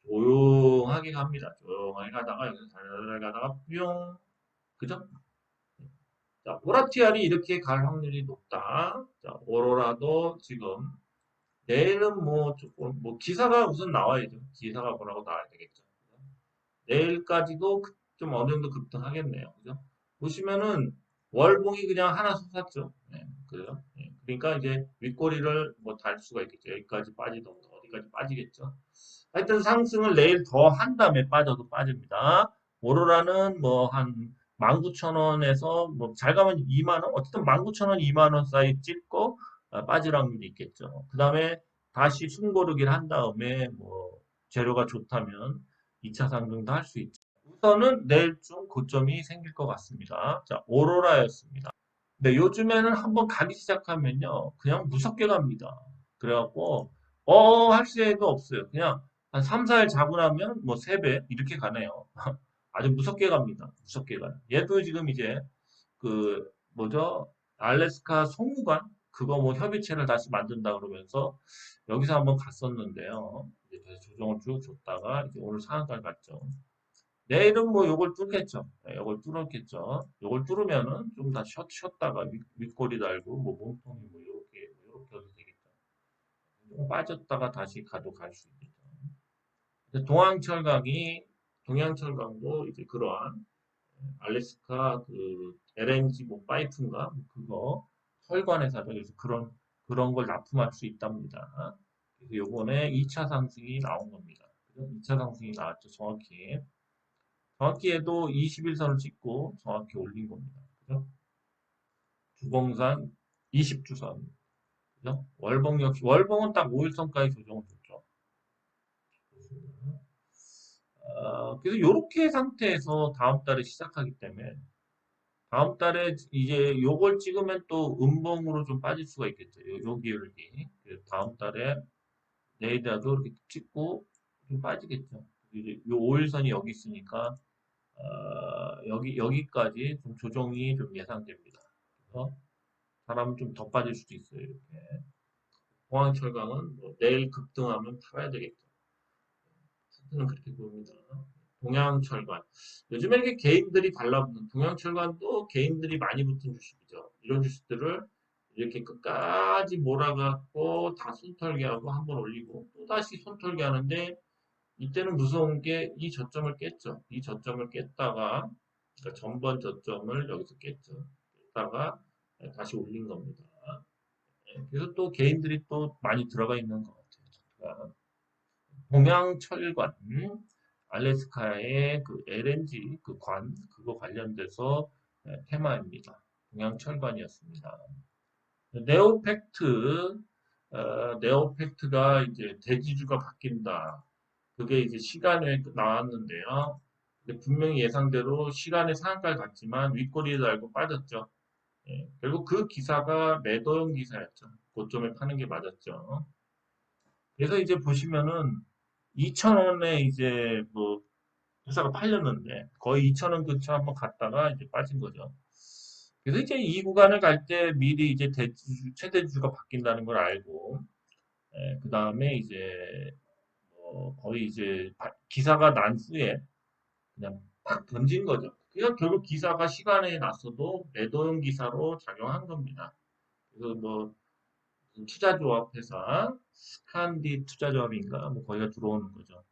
조용하게 갑니다. 조용하게 가다가 여기서 잘 가다가 뿅. 그죠? 자, 보라티알이 이렇게 갈 확률이 높다. 자, 오로라도 지금 내일은 뭐 조금 뭐 기사가 우선 나와야죠. 기사가 뭐라고 나와야 되겠죠. 내일까지도 좀 어느 정도 급등하겠네요. 그죠? 보시면은 월봉이 그냥 하나 솟았죠. 네, 그래요. 네, 그러니까 이제 윗꼬리를 뭐 달 수가 있겠죠. 여기까지 빠지던가 어디까지 빠지겠죠. 하여튼 상승을 내일 더 한 다음에 빠져도 빠집니다. 오로라는 뭐 한 19,000원에서 뭐 잘 가면 2만 원, 어쨌든 19,000원, 2만 원 사이 찍고 빠질 확률이 있겠죠. 그 다음에 다시 숨고르기를 한 다음에 뭐 재료가 좋다면 2차 상승도 할 수 있죠. 우선은 내일 좀 고점이 생길 것 같습니다. 자, 오로라였습니다. 네, 요즘에는 한번 가기 시작하면요, 그냥 무섭게 갑니다. 그래갖고, 할 새도 없어요. 그냥 한 3, 4일 자고 나면 뭐 3배 이렇게 가네요. 아주 무섭게 갑니다. 무섭게 가요. 얘도 지금 이제 그 뭐죠? 알래스카 송유관 그거 뭐 협의체를 다시 만든다 그러면서 여기서 한번 갔었는데요. 이제 다시 조정을 쭉 줬다가 이제 오늘 상한가를 갔죠. 내일은 뭐 요걸 뚫겠죠. 네, 요걸 뚫었겠죠. 요걸 뚫으면은 좀 다 쉬었다가 윗꼬리 달고 뭐 몸통이 뭐 요렇게 해도 되겠죠. 좀 빠졌다가 다시 가도 갈 수 있겠죠. 근데 동양철강도 이제 그러한 알래스카 그 LNG 뭐 파이프인가 뭐 그거 혈관회사죠. 그래서 그런 걸 납품할 수 있답니다. 그래서 요번에 2차 상승이 나온 겁니다. 2차 상승이 나왔죠. 정확히 해도 21선을 찍고 정확히 올린 겁니다. 그죠? 주봉산 20주선. 그죠? 월봉 역시, 월봉은 딱 5일선까지 조정을 줬죠. 그래서 이렇게 상태에서 다음 달에 시작하기 때문에 다음 달에 이제 요걸 찍으면 또 음봉으로 좀 빠질 수가 있겠죠. 요 기울기. 그래서 다음 달에 내일이라도 이렇게 찍고 좀 빠지겠죠. 이제 요 5일선이 여기 있으니까 여기까지 좀 조정이 좀 예상됩니다. 그래서 사람은 좀 더 빠질 수도 있어요. 이렇게. 공항철강은 뭐 내일 급등하면 팔아야 되겠죠. 차트는 그렇게 보입니다. 동양철관. 요즘에 이렇게 개인들이 달라붙는 동양철관도 개인들이 많이 붙은 주식이죠. 이런 주식들을 이렇게 끝까지 몰아갖고 다 손털기하고 한번 올리고 또 다시 손털기 하는데 이때는 무서운 게 이 저점을 깼죠. 이 저점을 깼다가 그러니까 전번 저점을 여기서 깼죠. 깼다가 다시 올린 겁니다. 그래서 또 개인들이 또 많이 들어가 있는 것 같아요. 동양철관, 알래스카의 그 LNG 그 그거 관련돼서 테마입니다. 동양철관이었습니다. 네오팩트, 네오팩트가 이제 대지주가 바뀐다. 그게 이제 시간에 나왔는데요. 근데 분명히 예상대로 시간의 상한가를 갔지만 윗꼬리를 달고 빠졌죠. 결국 그 기사가 매도용 기사였죠. 고점에 파는 게 맞았죠. 그래서 이제 보시면은 2,000원에 이제 뭐 회사가 팔렸는데 거의 2,000원 근처 한번 갔다가 이제 빠진 거죠. 그래서 이제 이 구간을 갈 때 미리 이제 최대주가 바뀐다는 걸 알고 그 다음에 이제 거의 이제 기사가 난 후에 그냥 팍 던진 거죠. 그냥 결국 기사가 시간에 났어도 매도용 기사로 작용한 겁니다. 그래서 뭐 투자조합 회사 스칸디 투자조합인가 뭐 거기가 들어오는 거죠.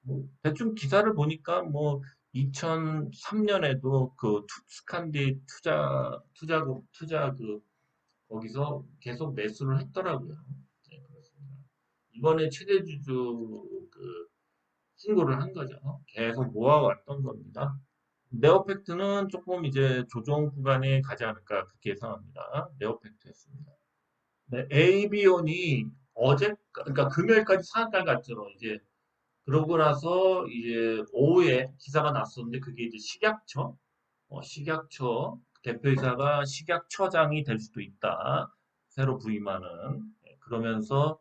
뭐 대충 기사를 보니까 뭐 2003년에도 그 스칸디 투자 그 거기서 계속 매수를 했더라고요. 네, 그렇습니다. 이번에 최대주주 그 신고를 한 거죠. 계속 모아왔던 겁니다. 네오팩트는 조금 이제 조정 구간에 가지 않을까 그렇게 예상합니다. 네오팩트였습니다. 네, 에이비온이 그러니까 금요일까지 상한가 갔죠. 이제 그러고 나서 이제 오후에 기사가 났었는데 그게 이제 식약처 대표이사가 식약처장이 될 수도 있다. 새로 부임하는. 그러면서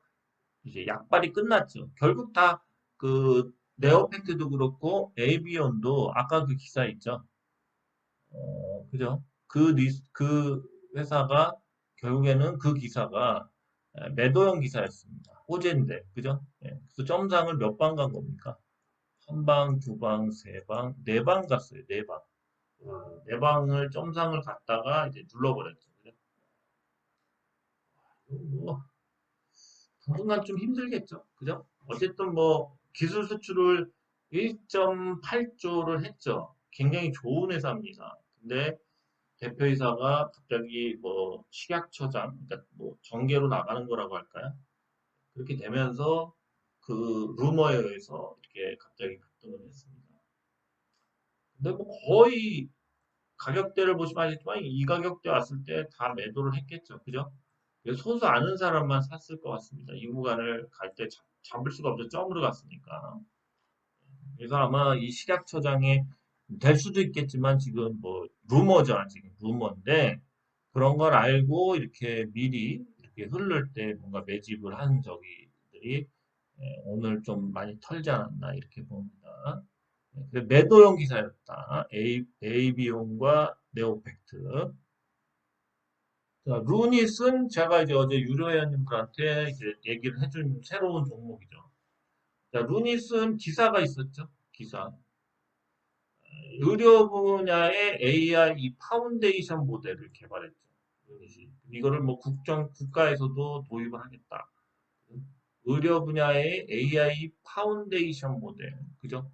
이제 약발이 끝났죠. 결국 다 그 네오팩트도 그렇고 에이비온도 아까 그 기사 있죠. 그죠? 그 회사가 결국에는 그 기사가 매도형 기사였습니다. 호재인데, 그죠? 그래서 점상을 몇 방 간 겁니까? 한 방, 두 방, 세 방, 네 방 갔어요. 네 방. 네 방을 점상을 갔다가 이제 눌러버렸죠. 그죠? 뭐 당분간 좀 힘들겠죠. 그죠? 어쨌든 뭐 기술 수출을 1.8조를 했죠. 굉장히 좋은 회사입니다. 근데 대표이사가 갑자기 뭐 식약처장, 그러니까 뭐 정계로 나가는 거라고 할까요? 그렇게 되면서 그 루머에 의해서 이렇게 갑자기 급등을 했습니다. 근데 뭐 거의 가격대를 보시면 알겠지만 이 가격대 왔을 때 다 매도를 했겠죠. 그죠? 소수 아는 사람만 샀을 것 같습니다. 이 구간을 갈 때 잡을 수가 없죠. 점으로 갔으니까. 그래서 아마 이 시략처장이 될 수도 있겠지만 지금 뭐 루머죠. 아직 루머인데 그런 걸 알고 이렇게 미리 이렇게 흐를 때 뭔가 매집을 한 저기들이 오늘 좀 많이 털지 않았나 이렇게 봅니다. 매도형 기사였다. AB용과 네오팩트. 자, 루닛은 제가 이제 어제 유료회원님들한테 이제 얘기를 해준 새로운 종목이죠. 자, 루닛은 기사가 있었죠. 기사. 의료 분야의 AI 파운데이션 모델을 개발했죠. 루닛이. 이거를 뭐 국가에서도 도입을 하겠다. 의료 분야의 AI 파운데이션 모델. 그죠?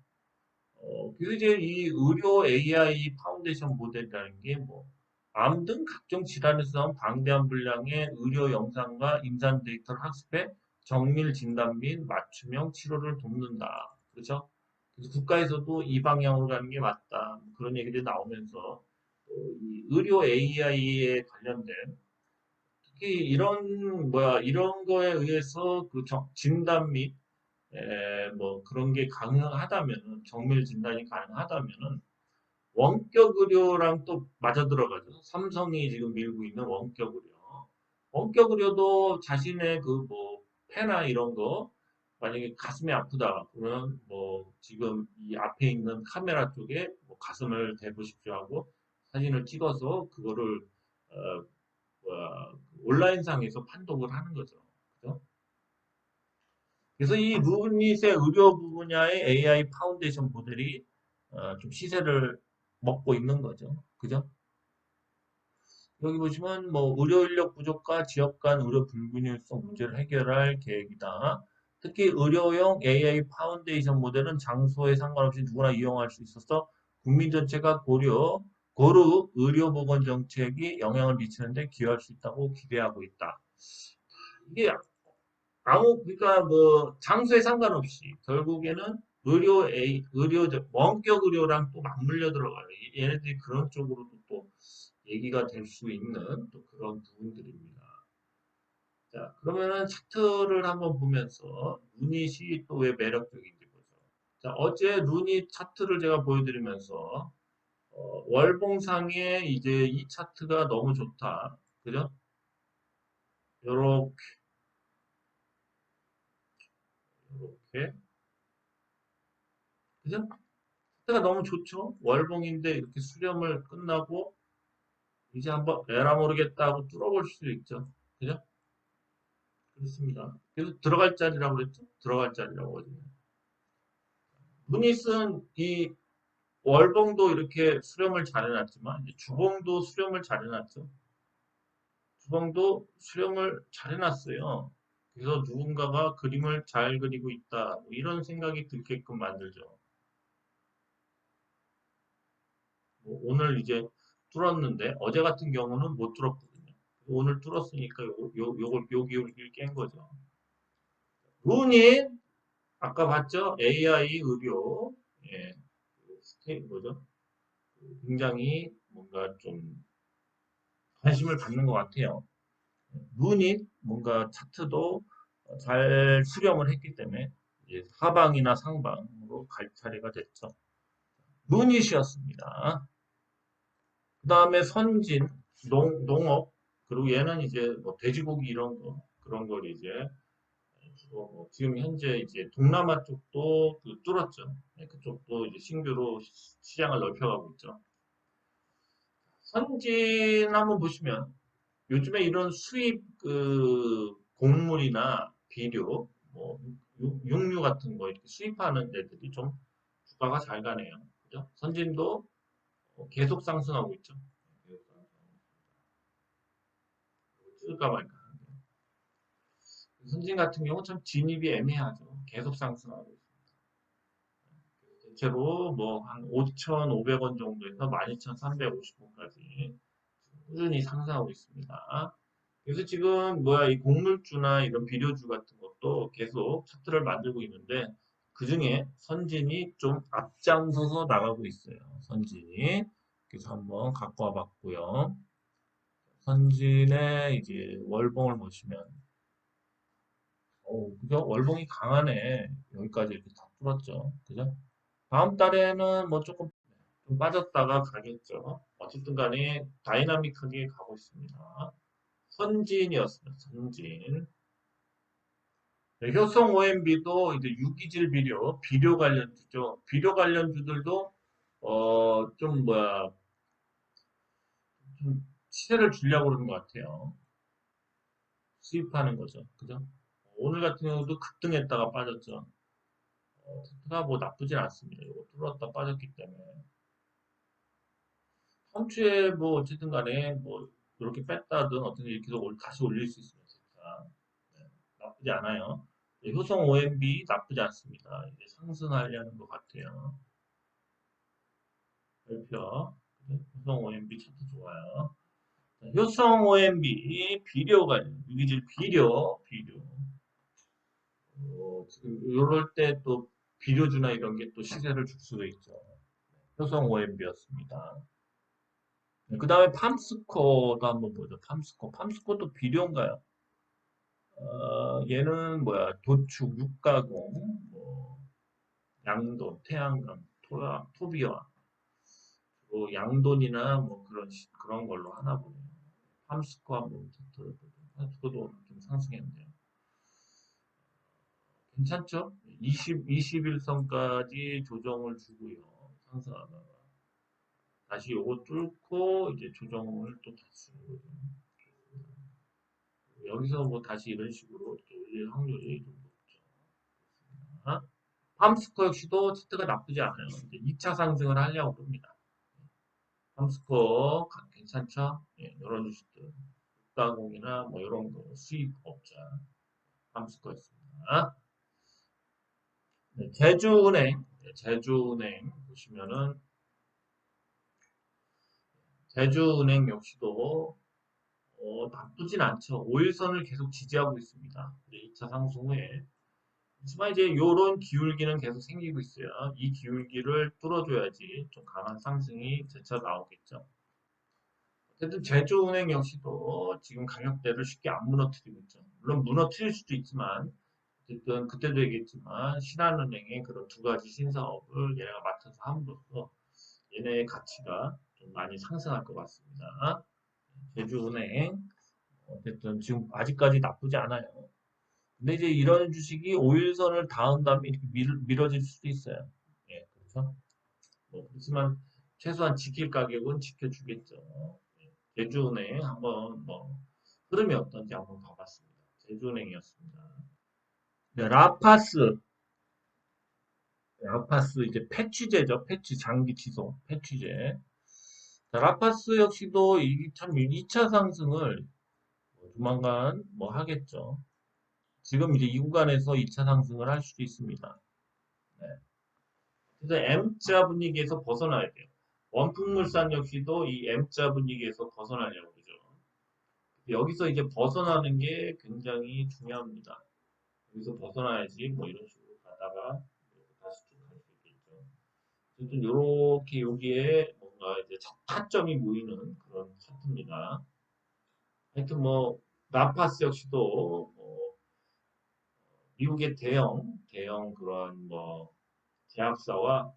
그래서 이제 이 의료 AI 파운데이션 모델이라는 게 뭐, 암 등 각종 질환에서 나온 방대한 분량의 의료 영상과 임상 데이터를 학습해 정밀 진단 및 맞춤형 치료를 돕는다. 그렇죠? 그래서 국가에서도 이 방향으로 가는 게 맞다. 뭐 그런 얘기들이 나오면서 이 의료 AI에 관련된 특히 이런 거에 의해서 그 진단 및 뭐 그런 게 가능하다면은 정밀 진단이 가능하다면은 원격 의료랑 또 맞아 들어가죠. 삼성이 지금 밀고 있는 원격 의료. 원격 의료도 자신의 그 뭐 폐나 이런 거 만약에 가슴이 아프다 그러면 뭐 지금 이 앞에 있는 카메라 쪽에 뭐 가슴을 대보십시오 하고 사진을 찍어서 그거를 어, 온라인상에서 판독을 하는 거죠. 그죠? 그래서 이 루닛의 의료 분야의 AI 파운데이션 모델이 좀 시세를 먹고 있는 거죠. 그죠? 여기 보시면 뭐 의료 인력 부족과 지역 간 의료 불균형성 문제를 해결할 계획이다. 특히 의료용 AI 파운데이션 모델은 장소에 상관없이 누구나 이용할 수 있어서 국민 전체가 고루 의료보건 정책이 영향을 미치는데 기여할 수 있다고 기대하고 있다. 이게 그러니까 뭐 장소에 상관없이 결국에는 원격 의료랑 또 맞물려 들어가요. 얘네들이 그런 쪽으로도 또 얘기가 될 수 있는 또 그런 부분들입니다. 자, 그러면은 차트를 한번 보면서 루닛이 또 왜 매력적인지 보죠. 자, 어제 루닛 차트를 제가 보여드리면서 월봉상에 이제 이 차트가 너무 좋다. 그죠? 요렇게, 요렇게. 그죠? 차트가 너무 좋죠? 월봉인데 이렇게 수렴을 끝나고 이제 한번 에라 모르겠다 하고 뚫어볼 수도 있죠. 그죠? 그렇습니다. 그래서 들어갈 자리라고 그랬죠? 들어갈 자리라고 하죠. 무닛은 이 월봉도 이렇게 수렴을 잘 해놨지만 주봉도 수렴을 잘 해놨죠. 주봉도 수렴을 잘 해놨어요. 그래서 누군가가 그림을 잘 그리고 있다. 뭐 이런 생각이 들게끔 만들죠. 뭐 오늘 이제 뚫었는데 어제 같은 경우는 못 뚫었거든요. 오늘 뚫었으니까 요기를 깬 거죠. 루닛 아까 봤죠? AI 의료 예, 뭐죠? 굉장히 뭔가 좀 관심을 갖는 것 같아요. 루닛 뭔가 차트도 잘 수렴을 했기 때문에 이제 하방이나 상방으로 갈 차례가 됐죠. 루닛이었습니다. 그 다음에 선진, 농업, 그리고 얘는 이제 뭐 돼지고기 이런 거, 그런 걸 이제 주로 뭐 지금 현재 이제 동남아 쪽도 뚫었죠. 네, 그쪽도 이제 신규로 시장을 넓혀가고 있죠. 선진 한번 보시면 요즘에 이런 수입 곡물이나 비료, 뭐 육류 같은 거 이렇게 수입하는 데들이 좀 주가가 잘 가네요. 그죠? 선진도 계속 상승하고 있죠. 계속 상승하고 있습니다. 찍을까 말까. 선진 같은 경우 참 진입이 애매하죠. 계속 상승하고 있습니다. 대체로 뭐 한 5,500원 정도에서 12,350원까지 꾸준히 상승하고 있습니다. 그래서 지금 뭐야 이 곡물주나 이런 비료주 같은 것도 계속 차트를 만들고 있는데 그 중에 선진이 좀 앞장서서 나가고 있어요. 선진이. 그래서 한번 갖고 와봤고요. 선진의 이제 월봉을 보시면, 그죠? 월봉이 강하네. 여기까지 이렇게 다 뚫었죠. 그죠? 다음 달에는 뭐 조금 좀 빠졌다가 가겠죠. 어쨌든 간에 다이나믹하게 가고 있습니다. 선진이었습니다. 선진. 네, 효성 OMB도 이제 유기질 비료 관련주죠. 비료 관련주들도 좀 뭐야 좀 시세를 주려고 그러는 것 같아요. 수입하는 거죠. 그죠? 오늘 같은 경우도 급등했다가 빠졌죠. 테트가 뭐 나쁘진 않습니다. 이거 뚫었다 빠졌기 때문에. 다음 주에 뭐 어쨌든 간에 뭐 이렇게 뺐다든 어떻게 이렇게 다시 올릴 수 있습니다. 테트가. 네, 나쁘지 않아요. 네, 효성 OMB 나쁘지 않습니다. 이제 상승하려는 것 같아요. 별표. 네, 효성 OMB 차트 좋아요. 자, 효성 OMB 비료가 유기질 비료. 지금 이럴 때 또 비료주나 이런 게 또 시세를 줄 수도 있죠. 효성 OMB였습니다. 그 다음에 팜스코도 한번 보죠. 팜스코. 팜스코도 비료인가요? 얘는 뭐야? 도축, 육가공, 뭐 양돈, 태양광, 토비와, 뭐 양돈이나 뭐 그런 걸로 하나 보네요. 팜스코 한번 들어보죠. 팜스코도 좀 상승했네요. 괜찮죠? 21선까지 조정을 주고요. 상승하다가 다시 요거 뚫고 이제 조정을 또 다시 주는 거죠. 여기서 뭐 다시 이런 식으로 또 올릴 확률이 좀 높죠. 아, 팜스코 역시도 차트가 나쁘지 않아요. 이제 2차 상승을 하려고 합니다. 팜스코 괜찮죠? 예, 이런 주식들. 국가공이나 뭐 이런 거 수입업자 팜스코였습니다. 네, 제주은행 보시면은 제주은행 역시도 나쁘진 않죠. 5일선을 계속 지지하고 있습니다. 2차 상승 후에. 하지만 이제 요런 기울기는 계속 생기고 있어요. 이 기울기를 뚫어줘야지 좀 강한 상승이 재차 나오겠죠. 어쨌든 제주은행 역시도 지금 가격대를 쉽게 안 무너뜨리고 있죠. 물론 무너뜨릴 수도 있지만 어쨌든 그때도 얘기했지만 신한은행의 그런 두 가지 신사업을 얘네가 맡아서 함으로써 얘네의 가치가 좀 많이 상승할 것 같습니다. 제주은행 어쨌든 지금 아직까지 나쁘지 않아요. 근데 이제 이런 주식이 5일선을 닿은 다음에 이렇게 밀어질 수도 있어요. 예, 그렇죠? 뭐, 그렇지만 최소한 지킬 가격은 지켜주겠죠. 예, 제주은행 한번 뭐 흐름이 어떤지 한번 봐봤습니다. 제주은행이었습니다. 네, 라파스 이제 패취제죠. 패취 장기 지속 패취제. 자, 라파스 역시도 참 2차 상승을 조만간 뭐 하겠죠. 지금 이제 이 구간에서 2차 상승을 할 수도 있습니다. 네. 그래서 M자 분위기에서 벗어나야 돼요. 원품물산 역시도 이 M자 분위기에서 벗어나려고 그러죠. 여기서 이제 벗어나는 게 굉장히 중요합니다. 여기서 벗어나야지 뭐 이런 식으로 가다가 다시 쭉 갈 수 있겠죠. 어쨌든 요렇게 여기에 뭔가 이제 타점이 모이는 그런 차트입니다. 하여튼 뭐 라파스 역시도 뭐 미국의 대형 그런 뭐 제약사와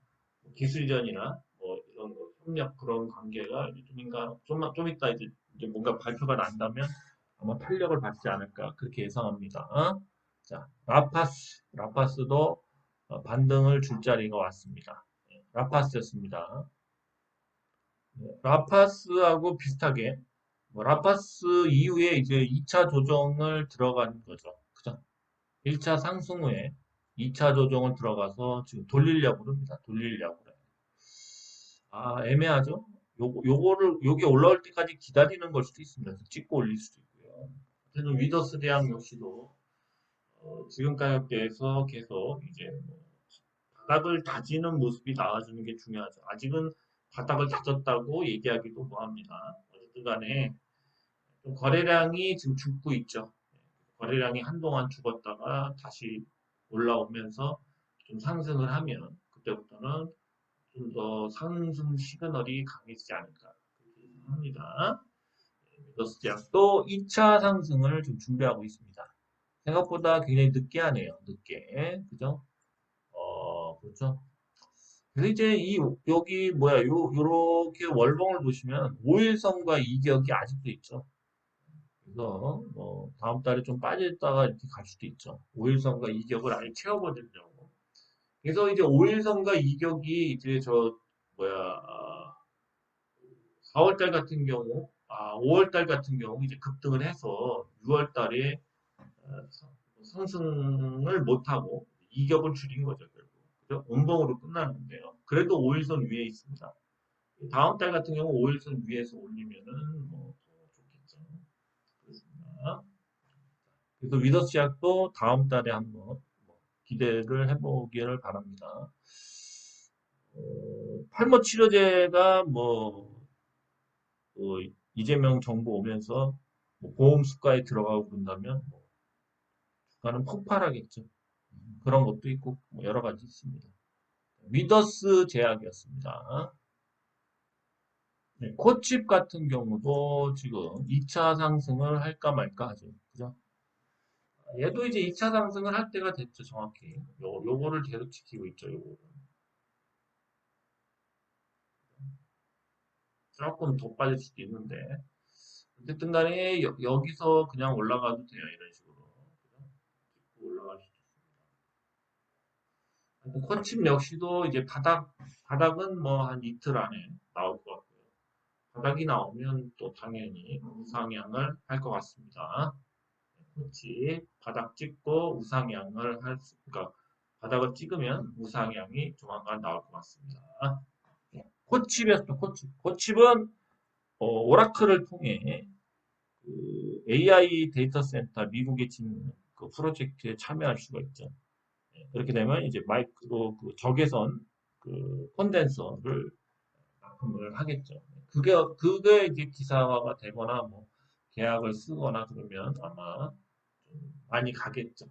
기술전이나 뭐 이런 거 협력 그런 관계가 좀 이따 이제 뭔가 발표가 난다면 아마 탄력을 받지 않을까 그렇게 예상합니다. 자, 라파스도 반등을 줄 자리가 왔습니다. 라파스였습니다. 라파스하고 비슷하게 뭐 라파스 이후에 이제 2차 조정을 들어간 거죠. 그죠? 1차 상승 후에 2차 조정을 들어가서 지금 돌리려고 합니다. 돌리려고 그래요. 애매하죠? 요게 올라올 때까지 기다리는 걸 수도 있습니다. 찍고 올릴 수도 있고요. 어쨌든 위더스 대학 역시도 지금 가격대에서 계속 이제 뭐 바닥을 다지는 모습이 나와주는 게 중요하죠. 아직은 바닥을 다졌다고 얘기하기도 뭐합니다. 어쨌든 간에 좀 거래량이 지금 죽고 있죠. 거래량이 한동안 죽었다가 다시 올라오면서 좀 상승을 하면 그때부터는 좀 더 상승 시그널이 강해지지 않을까 그렇게 합니다. 미더스제약 또 2차 상승을 좀 준비하고 있습니다. 생각보다 굉장히 늦게 하네요. 늦게. 그죠? 그렇죠. 그래서 이제 여기 뭐야, 요렇게 월봉을 보시면 5일선과 이격이 아직도 있죠. 그래서 다음 달에 좀 빠졌다가 이렇게 갈 수도 있죠. 5일선과 이격을 아예 채워버리려고. 그래서 이제 5일선과 이격이 이제 뭐야, 4월달 같은 경우, 5월달 같은 경우 이제 급등을 해서 6월달에 상승을 못하고 이격을 줄인 거죠, 결국. 그죠? 운봉으로 끝났는데요. 그래도 5일선 위에 있습니다. 다음 달 같은 경우 5일선 위에서 올리면은 더 좋겠죠. 그렇습니다. 그래서 위더스 제약도 다음 달에 한번 기대를 해보기를 바랍니다. 탈모 치료제가 이재명 정부 오면서 보험 수가에 들어가고 그런다면 주가는 폭발하겠죠. 그런 것도 있고 여러 가지 있습니다. 위더스 제약이었습니다. 네, 코칩 같은 경우도 지금 2차 상승을 할까 말까 하죠. 그죠? 얘도 이제 2차 상승을 할 때가 됐죠, 정확히. 요거를 계속 지키고 있죠, 요거를. 조금 더 빠질 수도 있는데. 어쨌든 간에 여기서 그냥 올라가도 돼요, 이런 식으로. 그죠? 찍고 올라갈 수도 있습니다. 코칩 역시도 이제 바닥은 뭐 한 이틀 안에 나올 것 같고요. 바닥이 나오면 또 당연히 우상향을 할 것 같습니다. 코치 바닥 찍고 우상향을 그러니까 바닥을 찍으면 우상향이 조만간 나올 것 같습니다. 코칩이었죠, 코칩. 코칩은 오라클을 통해 그 AI 데이터 센터 미국에 짓는 그 프로젝트에 참여할 수가 있죠. 그렇게 되면 이제 마이크로 그 적외선 그 콘덴서를 납품을 하겠죠. 그게 이제 기사화가 되거나 뭐 계약을 쓰거나 그러면 아마 좀 많이 가겠죠.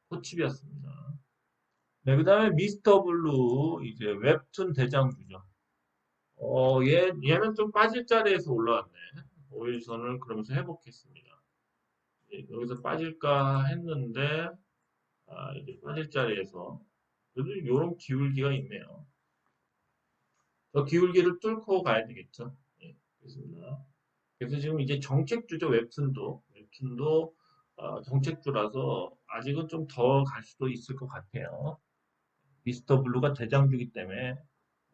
코칩이었습니다. 네, 그 다음에 미스터 블루, 이제 웹툰 대장주죠. 얘는 좀 빠질 자리에서 올라왔네. 5일선을 그러면서 회복했습니다. 여기서 빠질까 했는데, 이제 빠질 자리에서, 그래도 요런 기울기가 있네요. 저 기울기를 뚫고 가야 되겠죠. 예, 그렇습니다. 그래서 지금 이제 정책주죠, 웹툰도, 정책주라서 아직은 좀 더 갈 수도 있을 것 같아요. 미스터 블루가 대장주기 때문에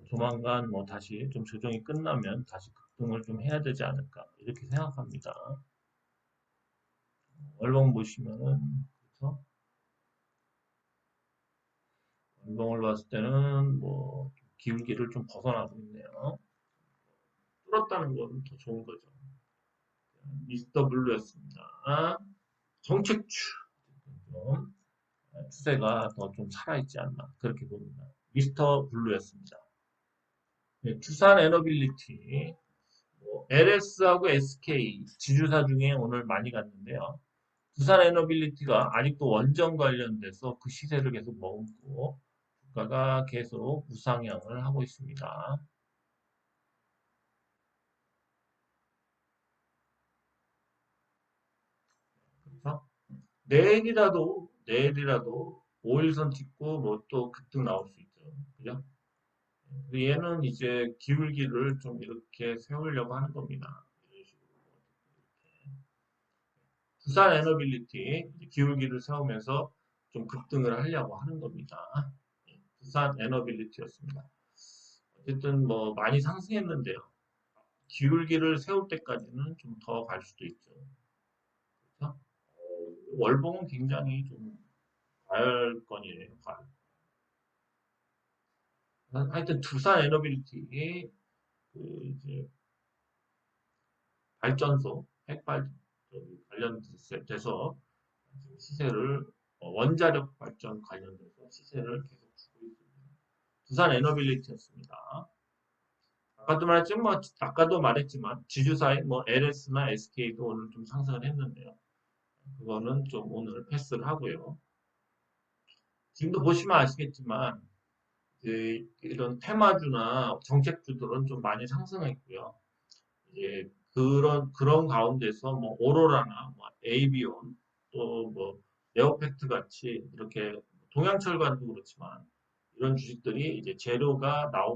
조만간 뭐 다시 좀 조정이 끝나면 다시 급등을 좀 해야 되지 않을까 이렇게 생각합니다. 월봉 보시면은 그래서 월봉을 봤을 때는 뭐 기울기를 좀 벗어나고 있네요. 뚫었다는 건 더 좋은 거죠. 미스터 블루였습니다. 정책주 좀 추세가 더 좀 살아있지 않나 그렇게 봅니다. 미스터 블루였습니다. 네, 두산 에너빌리티 LS하고 SK 지주사 중에 오늘 많이 갔는데요. 두산 에너빌리티가 아직도 원전 관련돼서 그 시세를 계속 머금고 주가가 계속 우상향을 하고 있습니다. 그렇죠? 내일이라도 5일선 찍고 뭐 또 급등 나올 수 있죠. 그죠? 얘는 이제 기울기를 좀 이렇게 세우려고 하는 겁니다. 이런 식으로. 두산 에너빌리티 기울기를 세우면서 좀 급등을 하려고 하는 겁니다. 두산 에너빌리티였습니다. 어쨌든 뭐 많이 상승했는데요. 기울기를 세울 때까지는 좀 더 갈 수도 있죠. 그렇죠? 월봉은 굉장히 좀 과열권이에요. 하여튼 두산 에너빌리티 그 이제 발전소 핵발 관련돼서 시세를 원자력 발전 관련돼서 시세를 계속 주고 있습니다. 두산 에너빌리티였습니다. 아까도 말했지만 지주사인 뭐 LS나 SK도 오늘 좀 상승을 했는데요. 그거는 좀 오늘 패스를 하고요. 지금도 보시면 아시겠지만 이런 테마주나 정책주들은 좀 많이 상승했고요. 이제 그런 가운데서 뭐 오로라나 뭐 에이비온 또 뭐 네오팩트 같이 이렇게 동양철관도 그렇지만 이런 주식들이 이제 재료가 나오